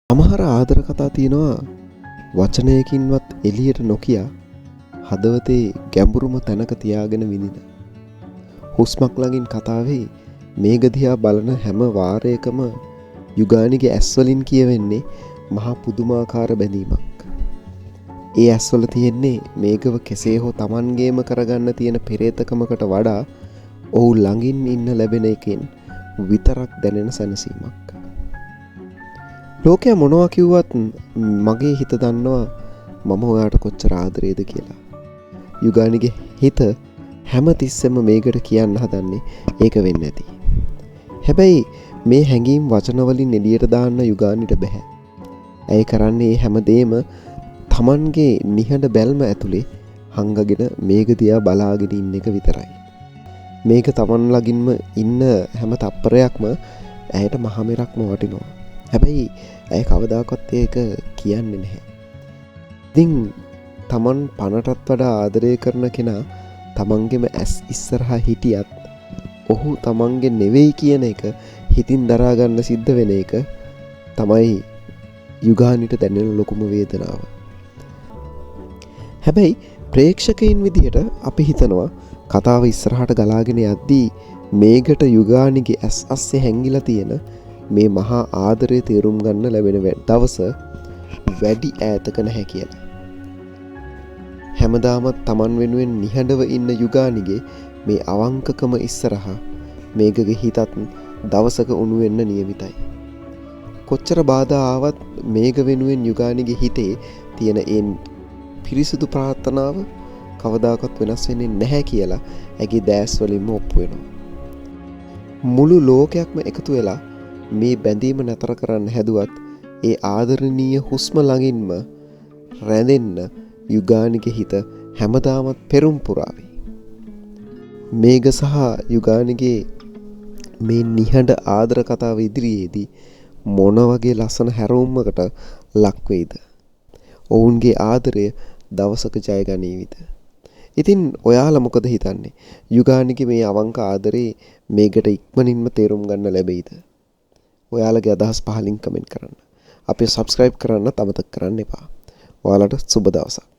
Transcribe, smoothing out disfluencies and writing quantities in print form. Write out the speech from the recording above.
සමහර ආදර කතා තියෙනවා වචනයකින්වත් එළියට නොකිය හදවතේ ගැඹුරුම තැනක තියාගෙන විඳින. හුස්මක් ළඟින් කතාවේ මේක දිහා බලන හැම වාරයකම යුගානිගේ ඇස්වලින් කියවෙන්නේ මහා පුදුමාකාර බැඳීමක්. ඒ ඇස්වල තියෙන්නේ මේකව කෙසේ හෝ Tamanගේම කරගන්න තියෙන පෙරේතකමකට වඩා ඔහු ළඟින් ඉන්න ලැබෙන එකෙන් විතරක් දැනෙන සැනසීමක්. ලෝකයා මොනවා කිව්වත් මගේ හිත දන්නවා මම ඔයාට කොච්චර ආදරේද කියලා. යුගානිගේ හිත හැම තිස්සෙම මේකට කියන්න හදන්නේ ඒක වෙන්නේ නැති. හැබැයි මේ හැඟීම් වචන වලින් එළියට දාන්න යුගානිට බෑ. ඇයි කරන්නේ හැමදේම Tamanගේ නිහඬ බැල්ම ඇතුලේ හංගගෙන මේක දිහා බලාගෙන ඉන්න එක විතරයි. මේක Taman ළඟින්ම ඉන්න හැම තප්පරයක්ම ඇයට මහ මෙරක්ම වටිනවා. හැබැයි ඇය කවදාකවත් ඒක කියන්නේ නැහැ. ඉතින් Taman පණටත් වඩා ආදරය කරන කෙනා Tamanගෙම ඇස් ඉස්සරහා හිටියත් ඔහු Tamanගේ නෙවෙයි කියන එක හිතින් දරා ගන්න සිද්ධ වෙන එක තමයි යුගානිට දැනෙන ලොකුම වේදනාව. හැබැයි ප්‍රේක්ෂකයින් විදියට අපි හිතනවා කතාව ඉස්සරහට ගලාගෙන යද්දී මේකට යුගානිගේ ඇස් අස්සේ හැංගිලා තියෙන මේ මහා ආදරය තේරුම් ගන්න ලැබෙන දවස වැඩි ඈතක නැහැ කියලා. හැමදාම Taman වෙනුවෙන් නිහඬව ඉන්න යුගානිගේ මේ අවංකකම ඉස්සරහා මේකගේ හිතත් දවසක උණු වෙන්න නියමිතයි. කොච්චර බාධා ආවත් මේක වෙනුවෙන් යුගානිගේ හිතේ තියෙන ඒ පිරිසුදු ප්‍රාර්ථනාව කවදාකවත් වෙනස් වෙන්නේ නැහැ කියලා ඇගේ දැස් වලින්ම ඔප්පු වෙනවා. මුළු ලෝකයක්ම එකතු වෙලා මේ බැඳීම නතර කරන්න හැදුවත් ඒ ආදරණීය හුස්ම ළඟින්ම රැඳෙන්න යුගානිගේ හිත හැමදාමත් පෙරම් පුරාවි. මේක සහ යුගානිගේ මේ නිහඬ ආදර කතාව ඉදිරියේදී මොන වගේ ලස්සන හැරවුමකට ලක් වෙයිද? ඔවුන්ගේ ආදරය දවසක ජය ගනීවිද? ඉතින් ඔයාලා මොකද හිතන්නේ? යුගානිගේ මේ අවංක ආදරේ මේකට ඉක්මනින්ම තේරුම් ගන්න ලැබෙයිද? ඔයාලගේ අදහස් පහලින් කමෙන්ට් කරන්න. අපේ subscribe කරන්න අමතක කරන්න එපා. ඔයාලට සුබ දවසක්.